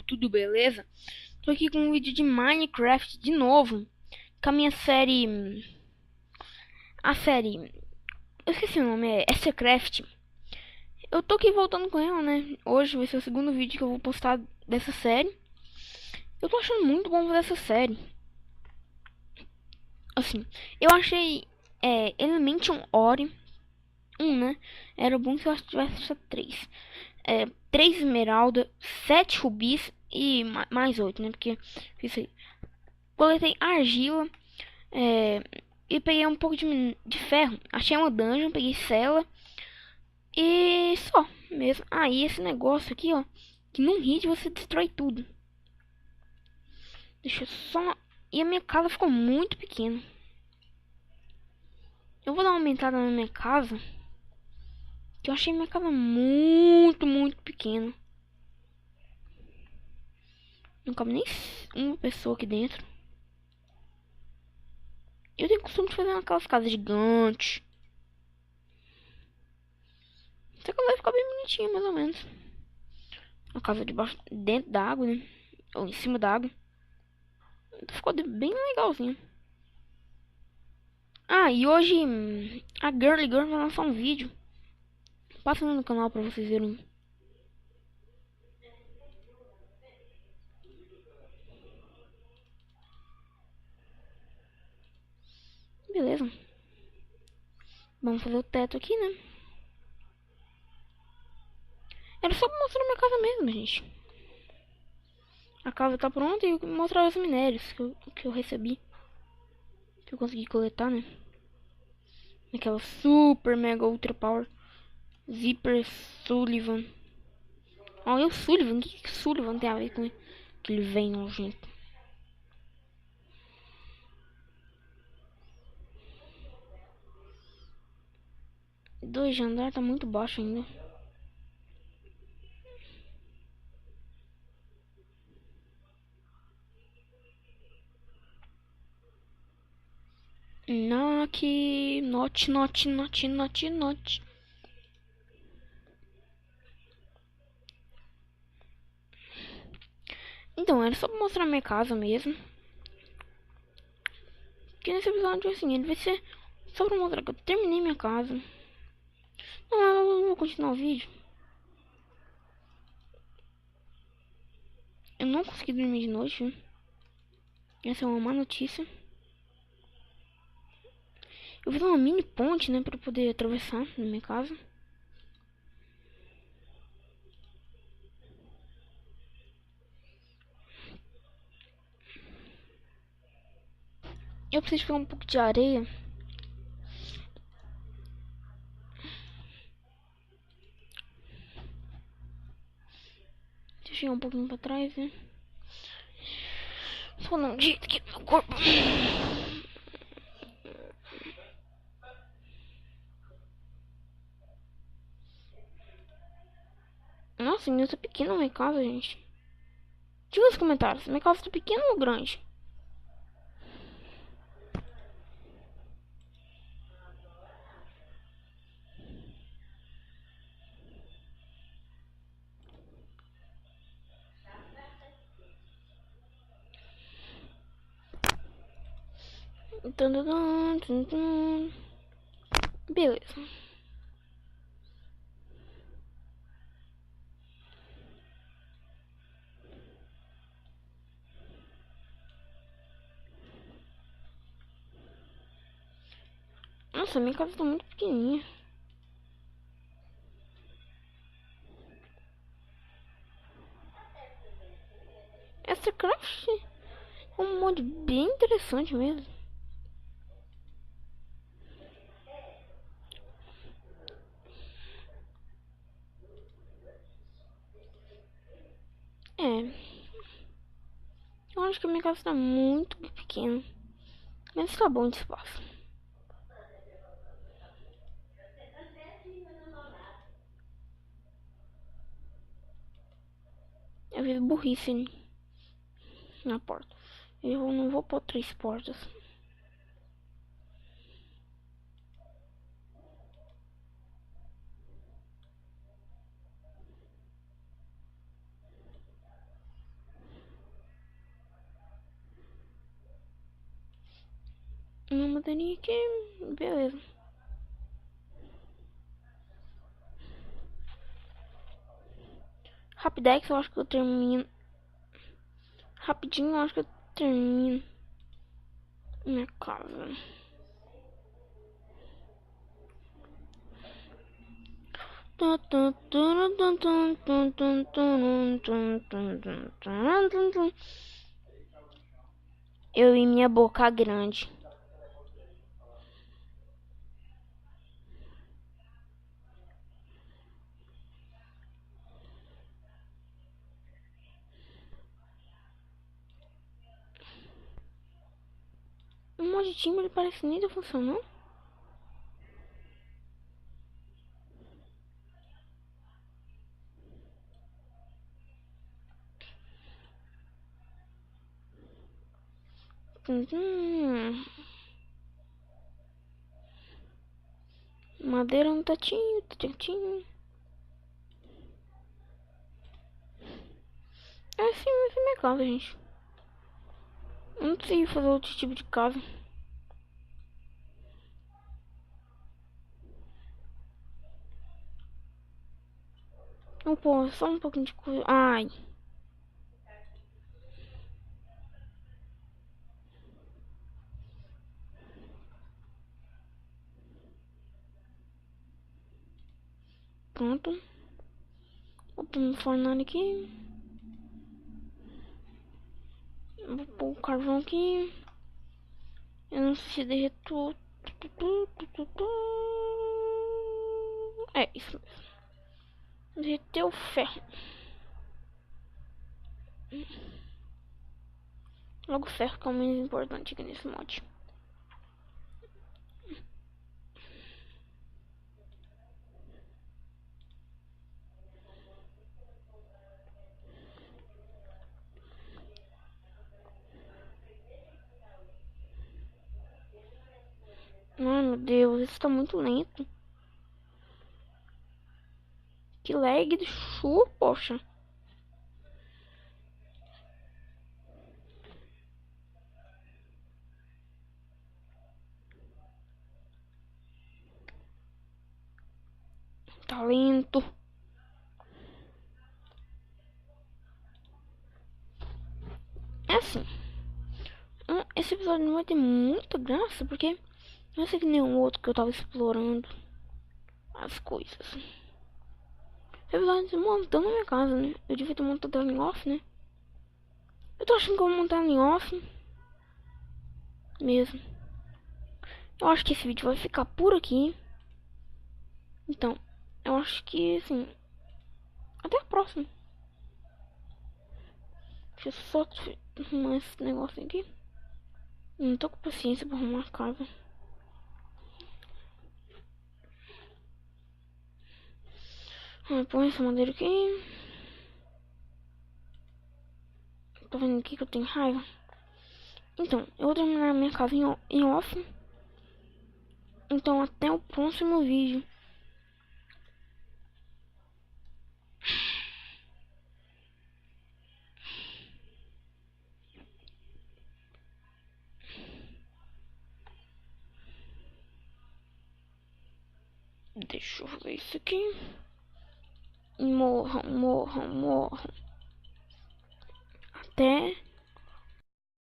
tudo beleza? Tô aqui com um vídeo de Minecraft de novo, com a minha série, eu esqueci o nome, é Secraft. Eu tô aqui voltando com ela, né? Hoje vai ser o segundo vídeo que eu vou postar dessa série. Eu tô achando muito bom fazer essa série. Assim, eu achei Elemental Ore 1, né? Era bom se eu tivesse só 3. 3 esmeralda, 7 rubis e mais 8, né? Porque fiz aí. Coletei argila é, e peguei um pouco de ferro. Achei uma dungeon, peguei cela e só mesmo. Aí esse negócio aqui, ó, que num hit você destrói tudo. Deixa eu só. E a minha casa ficou muito pequena. Eu vou dar uma aumentada na minha casa, que eu achei minha casa muito pequena. Não cabe nem uma pessoa aqui dentro. Eu tenho costume de fazer aquelas casas gigantes. Essa casa vai ficar bem bonitinha, mais ou menos. Uma casa debaixo, dentro da água, né? Ou em cima da água. Ficou bem legalzinho. Ah, e hoje a Girly Girl vai lançar um vídeo. Passa no canal pra vocês verem. Beleza. Vamos fazer o teto aqui, né? Era só pra mostrar minha casa mesmo, gente. A casa tá pronta e mostrar os minérios que eu recebi. Que eu consegui coletar, né? Aquela super mega ultra power. Zipper Sullivan. Olha o Sullivan. O que Sullivan tem a ver com aquele velho nojento? Dois de andar tá muito baixo ainda. Note, note. Então, era só pra mostrar minha casa mesmo. Que nesse episódio, assim, ele vai ser só pra mostrar que eu terminei minha casa. Não, eu não vou continuar o vídeo. Eu não consegui dormir de noite, viu? Essa é uma má notícia. Eu fiz uma mini ponte, né, pra poder atravessar na minha casa. Eu preciso pegar um pouco de areia. Deixa eu chegar um pouquinho pra trás, né? Só não um jeito aqui no meu corpo. Nossa, minha tá pequena minha casa, gente. Diga nos comentários, minha casa tá pequena ou grande? Beleza. Nossa, minha casa tá muito pequenininha. Essa craft é um mod bem interessante mesmo. É, eu acho que a minha casa tá muito pequena. Mas tá bom de espaço. Eu vi burrice na porta. Eu não vou pôr 3 portas. madeirinha aqui. Beleza. Rapidex, eu acho que eu termino. Rapidinho, eu acho que eu termino minha casa. Eu e minha boca grande. Um monte de time, ele parece nem tá funcionando. Madeira não tá tinho, tá tinho. Essa é minha casa, gente. Eu não sei fazer outro tipo de casa. Não, pô, só um pouquinho de coisa. Ai. Pronto. Vou pôr um fornalho aqui. Vou pôr o carvão aqui. Eu não sei se derretou. É, isso mesmo. Derreteu o ferro. Logo o ferro que é o menos importante aqui nesse mod. Ai meu Deus, isso tá muito lento. Que lag do chu, poxa. Tá lento. É assim. Esse episódio não vai ter muita graça, porque não sei que nem o outro que eu tava explorando as coisas. Esse episódio montando a minha casa, né? Eu devia ter montado ela em off, né? Eu tô achando que eu vou montar ela em off. Mesmo. Eu acho que esse vídeo vai ficar por aqui. Então, eu acho que, assim... Até a próxima. Deixa eu só arrumar esse negócio aqui. Não tô com paciência pra arrumar a casa. Põe essa madeira aqui. Tá vendo aqui que eu tenho raiva? Então, eu vou terminar minha casa em off. Então, até o próximo vídeo. Deixa eu ver isso aqui. Morram, morram, morram. Até